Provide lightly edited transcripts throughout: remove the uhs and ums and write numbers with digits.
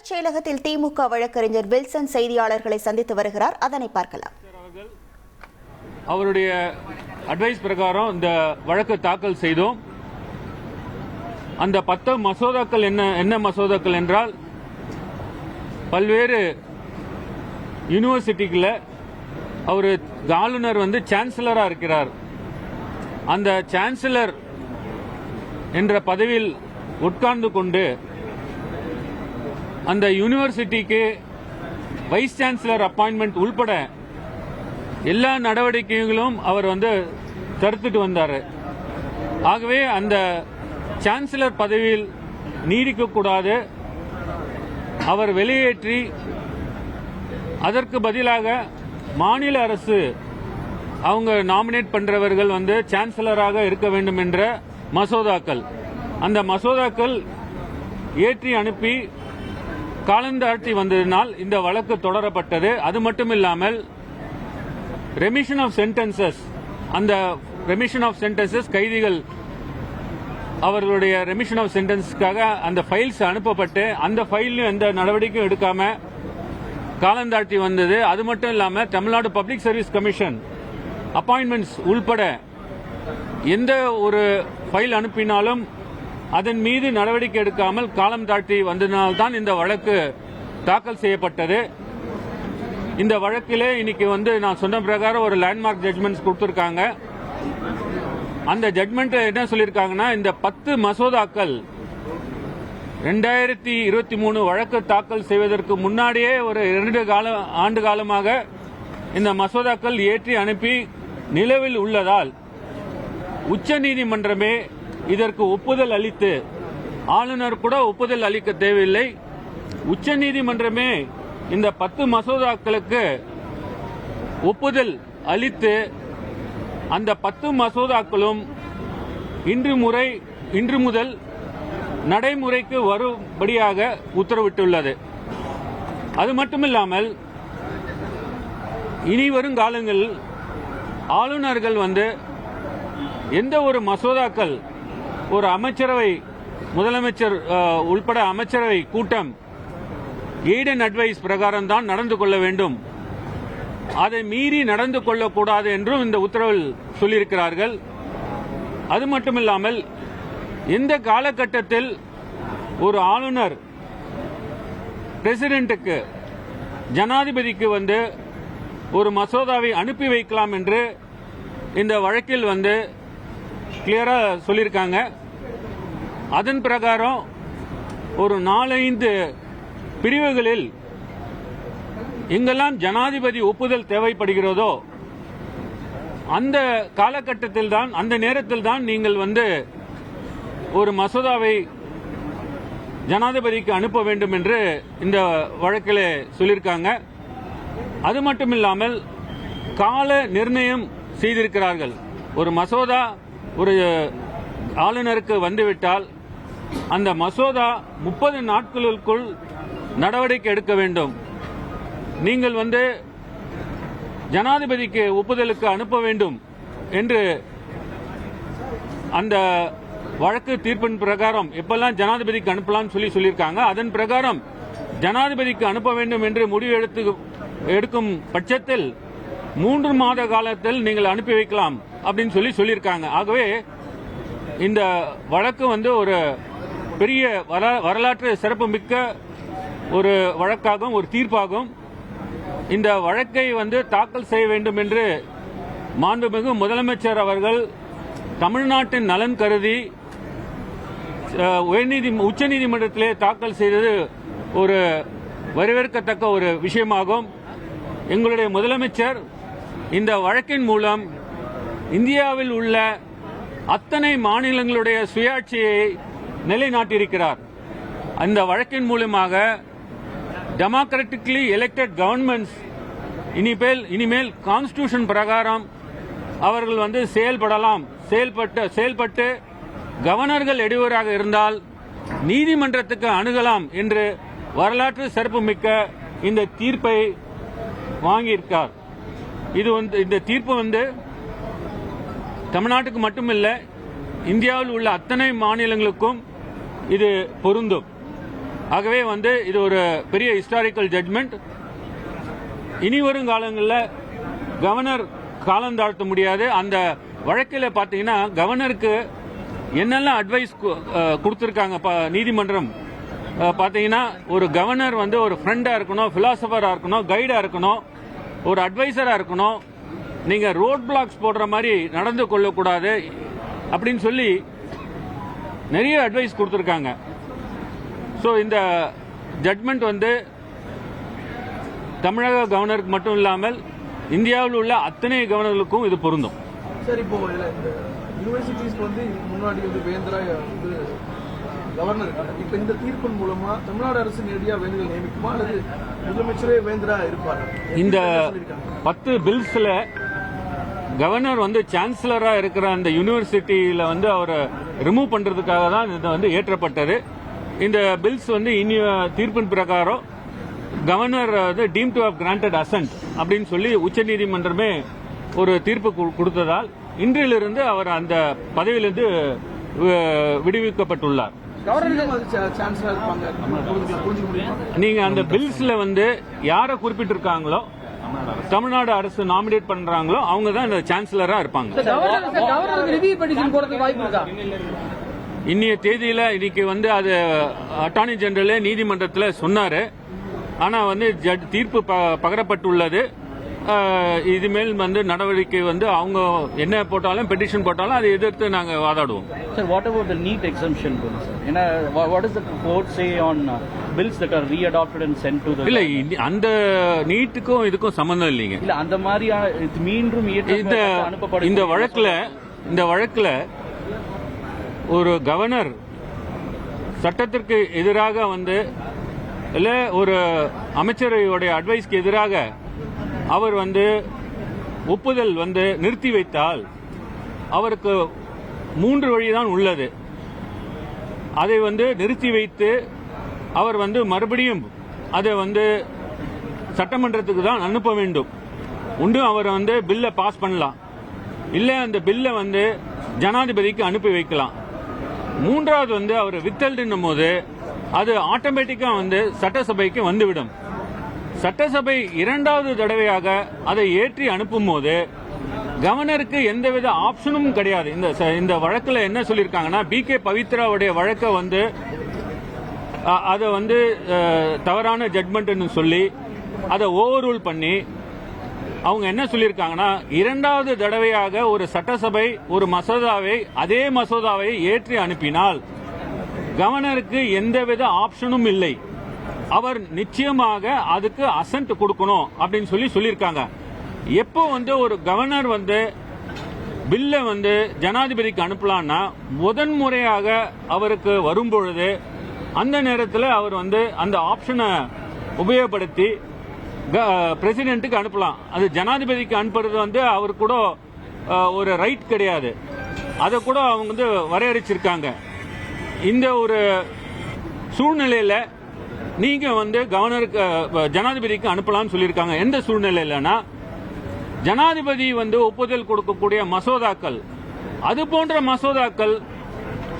தலைமைச் செயலகத்தில் திமுக வழக்கறிஞர் வில்சன் செய்தியாளர்களை சந்தித்து வருகிறார். அதனை பார்க்கலாம். அவருடைய அட்வைஸ் பிரகாரம் இந்த வழக்கு தாக்கல் செய்தோம். அந்த 10 மசோதாக்கள் என்ன மசோதாக்கள் என்றால், பல்வேறு யூனிவர்சிட்டிகளில் அவர் ஆளுநர் சான்சலராக இருக்கிறார். அந்த சான்சலர் என்ற பதவியில் உட்கார்ந்து கொண்டு அந்த யூனிவர்சிட்டிக்கு வைஸ் சான்சலர் அப்பாயின்மெண்ட் உள்பட எல்லா நடவடிக்கைகளும் அவர் தடுத்துட்டு வந்தார். ஆகவே அந்த சான்சலர் பதவியில் நீடிக்கக்கூடாது, அவர் வெளியேற்றி அதற்கு பதிலாக மாநில அரசு அவங்க நாமினேட் பண்றவர்கள் சான்சலராக இருக்க வேண்டும் என்ற மசோதாக்கள், அந்த மசோதாக்கள் ஏற்றி அனுப்பி காலந்தாழ்த்தி வந்ததினால் இந்த வழக்கு தொடரப்பட்டது. அது மட்டுமில்லாமல் ரெமிஷன் ஆஃப் சென்டென்சஸ், அந்த ரெமிஷன் ஆஃப் சென்டென்சஸ் கைதிகள் அவர்களுடைய ரெமிஷன் ஆஃப் சென்டென்ஸ்க்காக அந்த ஃபைல்ஸ் அனுப்பப்பட்டு அந்த ஃபைலையும் எந்த நடவடிக்கையும் எடுக்காம காலந்தாழ்த்தி வந்தது. அது மட்டும் இல்லாமல் Tamil Nadu public service commission appointments உள்பட எந்த ஒரு ஃபைல் அனுப்பினாலும் அதன் மீது நடவடிக்கை எடுக்காமல் காலம் தாழ்த்தி வந்ததினால்தான் இந்த வழக்கு தாக்கல் செய்யப்பட்டது. இந்த வழக்கிலே இன்னைக்கு நான் சொன்ன பிரகாரம் ஒரு லேண்ட்மார்க் ஜட்மெண்ட்ஸ் கொடுத்திருக்காங்க. அந்த ஜட்மெண்ட் என்ன சொல்லியிருக்காங்கன்னா, இந்த 10 மசோதாக்கள் 2023 வழக்கு தாக்கல் செய்வதற்கு முன்னாடியே ஒரு 2 ஆண்டு காலமாக இந்த மசோதாக்கள் ஏற்றி அனுப்பி நிலவில் உள்ளதால் உச்சநீதிமன்றமே இதற்கு ஒப்புதல் அளித்து, ஆளுநர் கூட ஒப்புதல் அளிக்க தேவையில்லை, உச்சநீதிமன்றமே இந்த 10 மசோதாக்களுக்கு ஒப்புதல் அளித்து அந்த 10 மசோதாக்களும் இன்று முதல் நடைமுறைக்கு வரும்படியாக உத்தரவிட்டுள்ளது. அது மட்டுமில்லாமல் இனி வரும் காலங்களில் ஆளுநர்கள் எந்த ஒரு மசோதாக்கள் ஒரு அமைச்சரவை, முதலமைச்சர் உள்பட அமைச்சரவை கூட்டம் எய்ட் அண்ட் அட்வைஸ் பிரகாரம் தான் நடந்து கொள்ள வேண்டும், அதை மீறி நடந்து கொள்ளக்கூடாது என்றும் இந்த உத்தரவில் சொல்லியிருக்கிறார்கள். அது மட்டுமில்லாமல் எந்த காலகட்டத்தில் ஒரு ஆளுநர் பிரசிடென்ட்டுக்கு, ஜனாதிபதிக்கு ஒரு மசோதாவை அனுப்பி வைக்கலாம் என்று இந்த வழக்கில் கிளியரா சொல்லியிருக்காங்க. அதன் பிரகாரம் ஒரு 4-5 பிரிவுகளில் எங்கெல்லாம் ஜனாதிபதி ஒப்புதல் தேவைப்படுகிறதோ அந்த காலகட்டத்தில் தான், அந்த நேரத்தில் தான் நீங்கள் ஒரு மசோதாவை ஜனாதிபதிக்கு அனுப்ப வேண்டும் என்று இந்த வழக்கில் சொல்லியிருக்காங்க. அது மட்டுமில்லாமல் கால நிர்ணயம் செய்திருக்கிறார்கள். ஒரு மசோதா ஒரு ஆளுநருக்கு வந்துவிட்டால் அந்த மசோதா 30 நாட்களுக்குள் நடவடிக்கை எடுக்க வேண்டும். நீங்கள் ஜனாதிபதிக்கு ஒப்புதலுக்கு அனுப்ப வேண்டும் என்று அந்த வழக்கு தீர்ப்பின் பிரகாரம் எப்பெல்லாம் ஜனாதிபதிக்கு அனுப்பலாம் சொல்லியிருக்காங்க. அதன் பிரகாரம் ஜனாதிபதிக்கு அனுப்ப வேண்டும் என்று முடிவு எடுக்கும் பட்சத்தில் 3 மாத காலத்தில் நீங்கள் அனுப்பி வைக்கலாம் அப்படின்னு சொல்லியிருக்காங்க. ஆகவே இந்த வழக்கு ஒரு பெரிய வரலாற்று சிறப்பு மிக்க ஒரு வழக்காகும், ஒரு தீர்ப்பாகும். இந்த வழக்கை தாக்கல் செய்ய வேண்டும் என்று மாண்புமிகு முதலமைச்சர் அவர்கள் தமிழ்நாட்டின் நலன் கருதி உச்சநீதிமன்றத்திலே தாக்கல் செய்தது ஒரு வரவேற்கத்தக்க ஒரு விஷயமாகும். எங்களுடைய முதலமைச்சர் இந்த வழக்கின் மூலம் இந்தியாவில் உள்ள அத்தனை மாநிலங்களுடைய சுயாட்சியை நிலைநாட்டியிருக்கிறார். அந்த வழக்கின் மூலமாக டெமோக்ராட்டிக்லி எலெக்டட் கவர்மெண்ட்ஸ் இனிமேல் கான்ஸ்டிடியூஷன் பிரகாரம் அவர்கள் செயல்படலாம், செயல்பட்டு கவர்னர்கள் இடையூறாக இருந்தால் நீதிமன்றத்துக்கு அணுகலாம் என்று வரலாற்று சிறப்புமிக்க இந்த தீர்ப்பை வாங்கியிருக்கார். இந்த தீர்ப்பு தமிழ்நாட்டுக்கு மட்டுமில்லை, இந்தியாவில் உள்ள அத்தனை மாநிலங்களுக்கும் இது பொருந்தும். ஆகவே வந்து இது ஒரு பெரிய ஹிஸ்டாரிக்கல் ஜட்மெண்ட். இனி வரும் காலங்களில் கவர்னர் காலம் தாழ்த்த முடியாது. அந்த வழக்கில் பார்த்தீங்கன்னா கவர்னருக்கு என்னெல்லாம் அட்வைஸ் கொடுத்துருக்காங்க நீதிமன்றம் பார்த்தீங்கன்னா, ஒரு கவர்னர் வந்து ஒரு ஃப்ரெண்டாக இருக்கணும், பிலாசபராக இருக்கணும், கைடாக இருக்கணும், ஒரு அட்வைசராக இருக்கணும். நீங்கள் ரோட் பிளாக்ஸ் போடுற மாதிரி நடந்து கொள்ளக்கூடாது அப்படின்னு சொல்லி நிறைய அட்வைஸ் கொடுத்துருக்காங்க. ஸோ இந்த ஜட்மெண்ட் வந்து தமிழக கவர்னருக்கு மட்டும் இல்லாமல் இந்தியாவில் உள்ள அத்தனை கவர்னர்களுக்கும் இது பொருந்தும். சார், இப்போ யூனிவர்சிட்டிஸ்க்கு வந்து முன்னாடி வந்து வேந்தரா வந்து கவர்னர் இருக்காங்க. இப்போ இந்த தீர்ப்பின் மூலமா தமிழ்நாடு அரசு நேரடியாக வேந்தர்கள் நியமிக்குமா அல்லது முதலமைச்சரே வேந்தரா இருப்பார்? இந்த 10 பில்ஸ்ல கவர்னர் வந்து சான்சலரா இருக்கிற அந்த யூனிவர்சிட்டியில வந்து அவரை ரிமூவ் பண்றதுக்காக தான் இது வந்து ஏற்றப்பட்டது. இந்த பில்ஸ் வந்து இனி தீர்ப்பின் பிரகாரம் governor deemed to have granted assent அப்படின்னு சொல்லி உச்சநீதிமன்றமே ஒரு தீர்ப்பு கொடுத்ததால் இன்றிலிருந்து அவர் அந்த பதவியிலிருந்து விடுவிக்கப்பட்டுள்ளார். நீங்க அந்த பில்ஸ்ல வந்து யாரை குறிப்பிட்டிருக்காங்களோ, தமிழ்நாடு அரசு நாமினேட் பண்றாங்களோ அவங்க தான் இந்த சான்சலரா இருப்பாங்க. இன்னைய தேதியில இன்னைக்கு வந்து அது அட்டார்னி ஜெனரல் நீதிமன்றத்தில் சொன்னாரு. ஆனா வந்து தீர்ப்பு பகரப்பட்டுள்ளது. இதுமேல் வந்து நடவடிக்கை வந்து அவங்க என்ன போட்டாலும் பெட்டிஷன் போட்டாலும் அதை எதிர்த்து நாங்க வாதாடுவோம். Sir, what about the NEET exemption sir? ஏன்னா what is the court say on bills that are readopted and sent to the... இல்ல, அந்த நீட்டுக்கும் இதுக்கும் சம்பந்தம் இல்லைங்க. இல்ல, அந்த மாதிரி மீண்டும் அனுப்பப்படும் இந்த வழக்குல ஒரு கவர்னர் சட்டத்திற்கு எதிராக வந்து இல்ல ஒரு அமைச்சரையோட அட்வைஸ்க்கு எதிராக அவர் வந்து ஒப்புதல் வந்து நிறுத்தி வைத்தால் அவருக்கு 3 வழிதான் உள்ளது. அதை வந்து நிறுத்தி வைத்து அவர் வந்து மறுபடியும் அதை வந்து சட்டமன்றத்துக்கு தான் அனுப்ப வேண்டும். ஒன்று அவர் வந்து பில்லை பாஸ் பண்ணலாம், இல்லை அந்த பில்லை வந்து ஜனாதிபதிக்கு அனுப்பி வைக்கலாம். மூன்றாவது வந்து அவர் வித்தல்ன்னும் போது அது ஆட்டோமேட்டிக்கா வந்து சட்டசபைக்கு வந்துவிடும். சட்டசபை 2வது தடவையாக அதை ஏற்றி அனுப்பும் போது கவர்னருக்கு எந்தவித ஆப்ஷனும் கிடையாது. இந்த வழக்கில் என்ன சொல்லியிருக்காங்கன்னா, BK பவித்ராவுடைய வழக்கை வந்து அதை வந்து தவறான ஜட்மெண்ட்னு சொல்லி அதை ஓவர் ரூல் பண்ணி அவங்க என்ன சொல்லியிருக்காங்கன்னா, 2வது தடவையாக ஒரு சட்டசபை ஒரு மசோதாவை அதே மசோதாவை ஏற்றி அனுப்பினால் கவர்னருக்கு எந்தவித ஆப்ஷனும் இல்லை, அவர் நிச்சயமாக அதுக்கு அசன்ட் கொடுக்கணும் அப்படின்னு சொல்லியிருக்காங்க. எப்போ வந்து ஒரு கவர்னர் வந்து பில்லை வந்து ஜனாதிபதிக்கு அனுப்பலாம்னா முதன்முறையாக அவருக்கு வரும்பொழுது அந்த நேரத்தில் அவர் வந்து அந்த ஆப்ஷனை உபயோகப்படுத்தி பிரசிடென்ட்டுக்கு அனுப்பலாம். அது ஜனாதிபதிக்கு அனுப்புறது வந்து அவர் கூட ஒரு ரைட் கிடையாது. அதை கூட அவங்க வந்து வரையறுச்சிருக்காங்க. இந்த ஒரு சூழ்நிலையில நீங்க வந்து கவர்னருக்கு ஜனாதிபதிக்கு அனுப்பலாம்னு சொல்லியிருக்காங்க. எந்த சூழ்நிலையிலனா, ஜனாதிபதி வந்து ஒப்புதல் கொடுக்கக்கூடிய மசோதாக்கள், அது போன்ற மசோதாக்கள்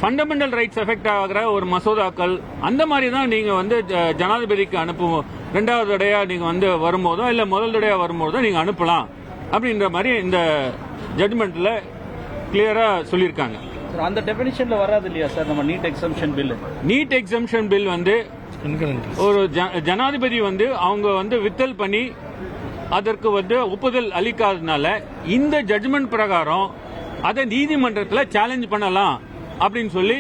ஃபண்டமெண்டல் ரைட்ஸ் எஃபெக்ட் ஆகிற ஒரு மசோதாக்கள், அந்த மாதிரி தான் நீங்க வந்து ஜனாதிபதிக்கு அனுப்புவோம். 2வது தடையா நீங்க வந்து வரும்போதோ இல்ல முதல் தடையா வரும்போதோ நீங்க அனுப்பலாம் அப்படின்ற மாதிரி இந்த ஜட்மெண்ட்ல கிளியரா சொல்லியிருக்காங்க. அந்த டெபினிஷன்ல வராது இல்லையா சார் நம்ம NEET exemption bill? NEET exemption bill வந்து ஒரு ஜனாதிபதி வந்து அவங்க வந்து வித்தல் பண்ணி அதற்கு வந்து ஒப்புதல் அளிக்காதனால இந்த ஜட்மெண்ட் பிரகாரம் அதை நீதிமன்றத்தில் சேலஞ்ச் பண்ணலாம் அப்படின்னு சொல்லி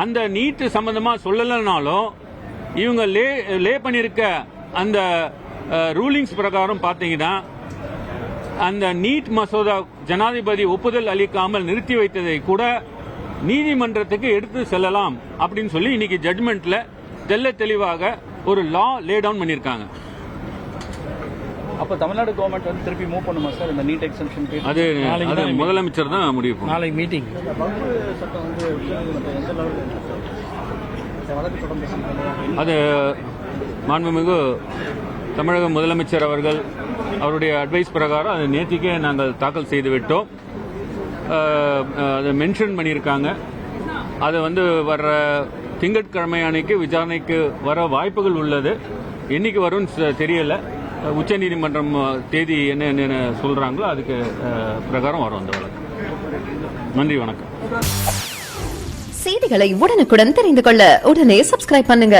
அந்த நீட் சம்பந்தமா சொல்லலனாலும் இவங்க லே பண்ணிருக்க அந்த ரூலிங்ஸ் பிரகாரம் பார்த்தீங்கன்னா அந்த நீட் மசோதா ஜனாதிபதி ஒப்புதல் அளிக்காமல் நிறுத்தி வைத்ததை கூட நீதிமன்றத்துக்கு எடுத்து செல்லலாம் அப்படின்னு சொல்லி இன்னைக்கு ஜட்மெண்ட்ல தெல்ல தெளிவாக ஒரு லா லே டவுன் பண்ணிருக்காங்க. அப்ப தமிழ்நாடு கவர்மெண்ட் வந்து திருப்பி மூவ் பண்ணுமா சார் இந்த நீட் எக்ஸம்ஷன்? அது முதலமைச்சர் தான் முடிவு பண்ணுவார். நாளைக்கு மீட்டிங். அது மாண்புமிகு தமிழக முதலமைச்சர் அவர்கள் அவருடைய அட்வைஸ் பிரகாரம் அது நேற்றுக்கே நாங்கள் தாக்கல் செய்து விட்டோம். அதை மென்ஷன் பண்ணியிருக்காங்க. அதை வந்து வர்ற திங்கட்கிழமை அன்னைக்கு விசாரணைக்கு வர வாய்ப்புகள் உள்ளது. என்னைக்கு வரும்னு தெரியல. உச்சநீதிமன்றம் தேதி என்ன சொல்றாங்களோ அதுக்கு பிரகாரம் வரும் அந்த வழக்கு. நன்றி, வணக்கம். செய்திகளை உடனுக்குடன் தெரிந்து கொள்ள உடனே சப்ஸ்கிரைப் பண்ணுங்க.